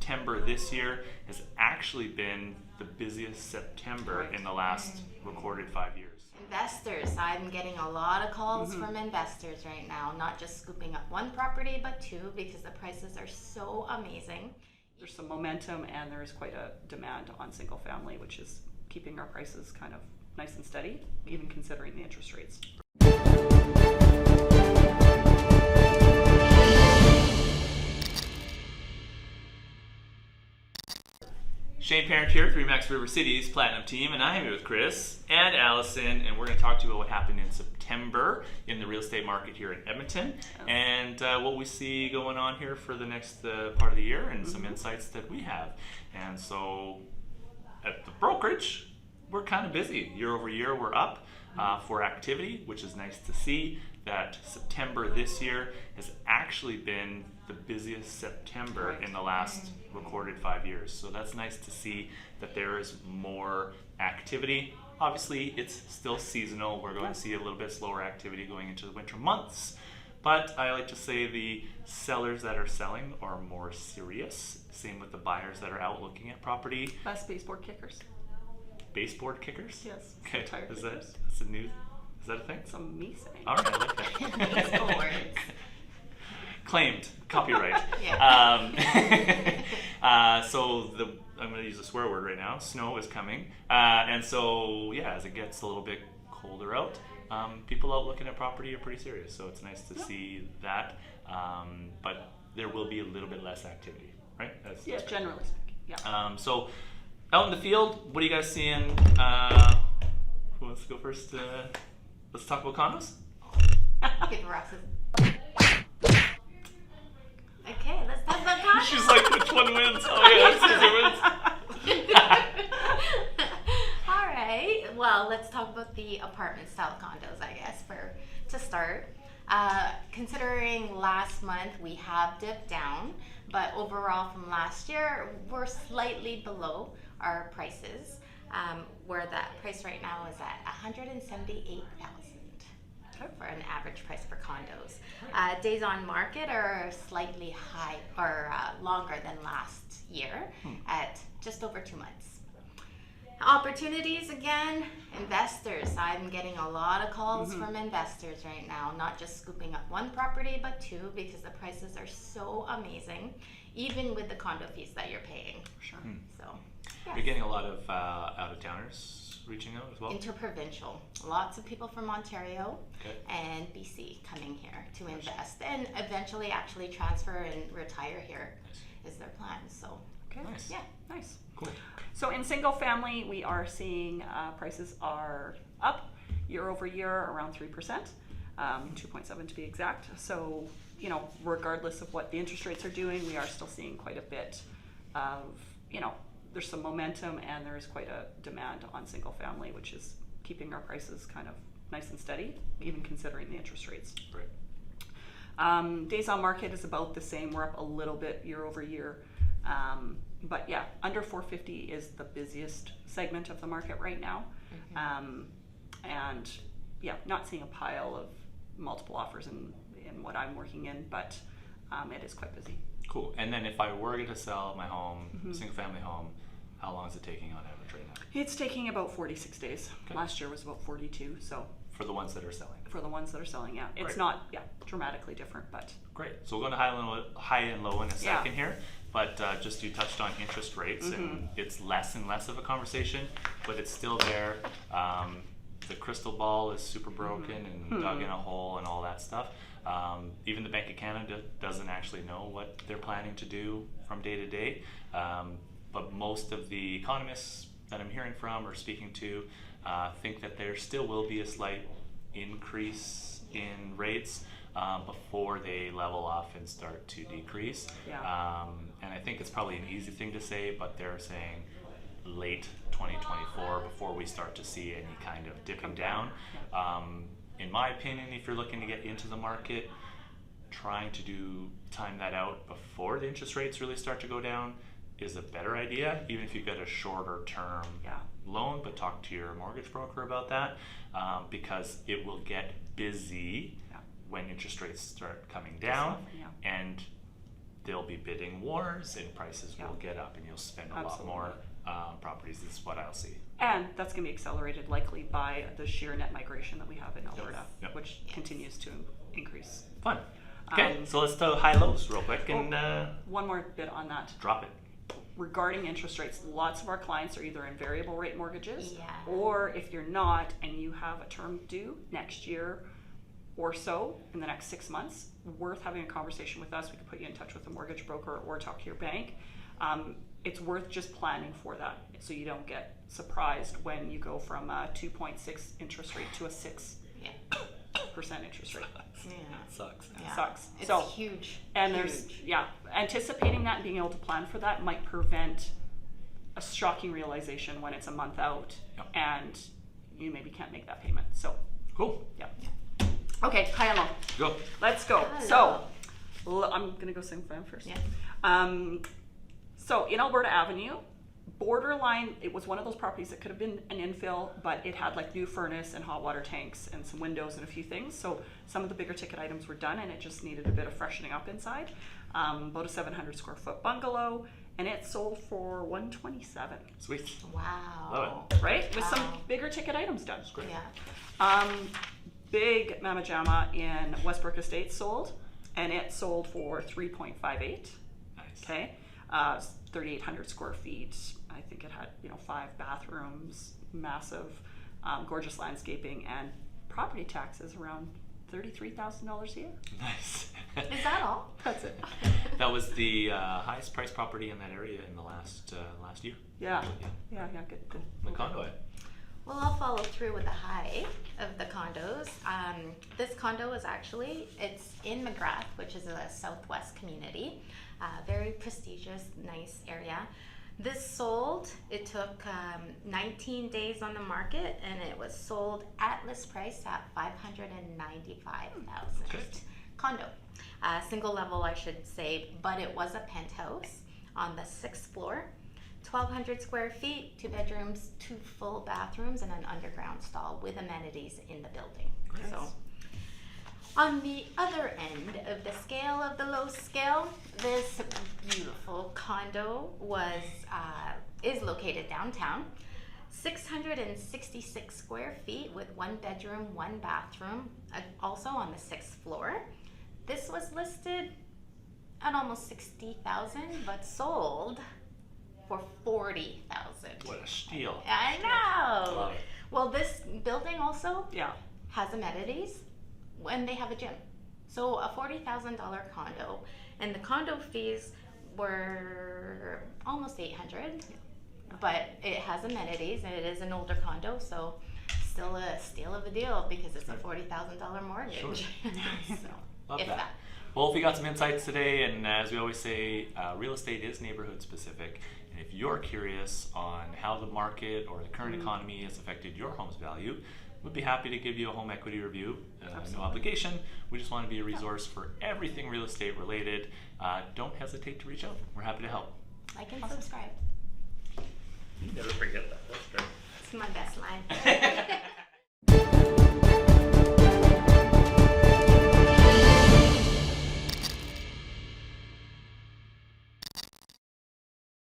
September this year has actually been the busiest September in the last recorded 5 years. Investors, I'm getting a lot of calls from investors right now, not just scooping up one property, but two, because the prices are so amazing. There's some momentum and there's quite a demand on single family, which is keeping our prices kind of nice and steady, even considering the interest rates. Shane Parent here, REMAX River City's Platinum Team, and I am here with Kris and Allison, and we're going to talk to you about what happened in September in the real estate market here in Edmonton, and what we see going on here for the next part of the year, and some insights that we have. And so, at the brokerage, we're kind of busy. Year over year, we're up for activity, which is nice to see. That September this year has actually been the busiest September in the last recorded 5 years. So that's nice to see that there is more activity. Obviously, it's still seasonal. We're going to see a little bit slower activity going into the winter months. But I like to say the sellers that are selling are more serious. Same with the buyers that are out looking at property. Less baseboard kickers. Baseboard kickers? Yes. Okay. That's That's a new. Is that a thing? It's me saying. All right, I like that. Baseball words. Claimed copyright. So I'm going to use a swear word right now. Snow is coming, and so yeah, as it gets a little bit colder out, people out looking at property are pretty serious. So it's nice to see that, but there will be a little bit less activity, right? Yes, generally speaking. Yeah. So out in the field, what are you guys seeing? Who wants to go first? Let's talk about condos. Give Ross's. Okay, let's talk about condos. She's like, which one wins? Oh yeah, Caesar wins. All right. Well, let's talk about the apartment style condos, I guess, to start. Considering last month we have dipped down, but overall from last year we're slightly below our prices. Where that price right now is at $178,000 for an average price for condos. Days on market are slightly high or longer than last year at just over 2 months. Opportunities again, investors. I'm getting a lot of calls from investors right now, not just scooping up one property, but two, because the prices are so amazing, even with the condo fees that you're paying. Sure. So. Yes. You're getting a lot of out-of-towners reaching out as well? Interprovincial. Lots of people from Ontario and BC coming here to invest and eventually actually transfer and retire here is their plan. So, nice. Yeah. Nice. Cool. So in single family, we are seeing prices are up year over year around 3%, 2.7 to be exact. So, regardless of what the interest rates are doing, we are still seeing quite a bit of, there's some momentum and there is quite a demand on single family, which is keeping our prices kind of nice and steady, even considering the interest rates. Right. Days on market is about the same. We're up a little bit year over year. But yeah, under 450 is the busiest segment of the market right now. And yeah, not seeing a pile of multiple offers in what I'm working in, but it is quite busy. Cool. And then if I were to sell my home, single family home, how long is it taking on average right now? It's taking about 46 days. Last year was about 42. So for the ones that are selling? For the ones that are selling, yeah. It's not dramatically different, but. Great. So we'll go to high and low in a second here. But just you touched on interest rates, and it's less and less of a conversation, but it's still there. The crystal ball is super broken and dug in a hole and all that stuff. Even the Bank of Canada doesn't actually know what they're planning to do from day to day. But most of the economists that I'm hearing from or speaking to think that there still will be a slight increase in rates before they level off and start to decrease. And I think it's probably an easy thing to say, but they're saying late 2024 before we start to see any kind of dipping down. In my opinion, if you're looking to get into the market, trying to time that out before the interest rates really start to go down is a better idea, even if you get a shorter term loan, but talk to your mortgage broker about that, because it will get busy when interest rates start coming down. And there'll be bidding wars and prices will get up, and you'll spend a lot more properties. This is what I'll see. And that's going to be accelerated likely by the sheer net migration that we have in Alberta, which continues to increase. Fun. Okay, so let's do high lows real quick, and one more bit on that. drop it. Regarding interest rates, lots of our clients are either in variable rate mortgages, or if you're not and you have a term due next year or so in the next 6 months, worth having a conversation with us. We can put you in touch with a mortgage broker or talk to your bank. It's worth just planning for that so you don't get surprised when you go from a 2.6 interest rate to a 6% interest rate. It sucks. Sucks. It's so huge. And there's anticipating that and being able to plan for that might prevent a shocking realization when it's a month out and you maybe can't make that payment. So cool. Okay, high and low. Go. Let's go. Hello. So I'm gonna go sing fan first. Yeah. So in Alberta Avenue, borderline, it was one of those properties that could have been an infill, but it had like new furnace and hot water tanks and some windows and a few things. So some of the bigger ticket items were done and it just needed a bit of freshening up inside. About a 700 square foot bungalow, and it sold for $127. Sweet. Wow. Love it. Right? With some bigger ticket items done. Great. Yeah. Big Mama Jamma in Westbrook Estates sold, and it sold for $3.58. Nice. Okay. 3,800 square feet. I think it had 5 bathrooms, massive, gorgeous landscaping, and property taxes around $33,000 a year. Nice. Is that all? That's it. That was the highest priced property in that area in the last year. Yeah. Good. The condo. Well, I'll follow through with the high of the condos. This condo is it's in McGrath, which is a southwest community. Very prestigious, nice area. This sold, it took 19 days on the market, and it was sold at list price at $595,000. Okay. Condo. Single level, I should say, but it was a penthouse on the 6th floor. 1,200 square feet, 2 bedrooms, 2 full bathrooms, and an underground stall with amenities in the building. Nice. So, on the other end of the scale of the low scale, this beautiful condo is located downtown. 666 square feet with 1 bedroom, 1 bathroom, also on the 6th floor. This was listed at almost $60,000, but sold for $40,000. What a steal. I know. Love it. Well, this building also has amenities when they have a gym. So a $40,000 condo, and the condo fees were almost $800, but it has amenities and it is an older condo, so still a steal of a deal because it's a $40,000 mortgage. Sure. So, Love if that. Well, if we got some insights today, and as we always say, real estate is neighborhood specific. And if you're curious on how the market or the current economy has affected your home's value, we'd be happy to give you a home equity review. No obligation. We just want to be a resource for everything real estate related. Don't hesitate to reach out. We're happy to help. Like and subscribe. You never forget that. That's great. It's my best line.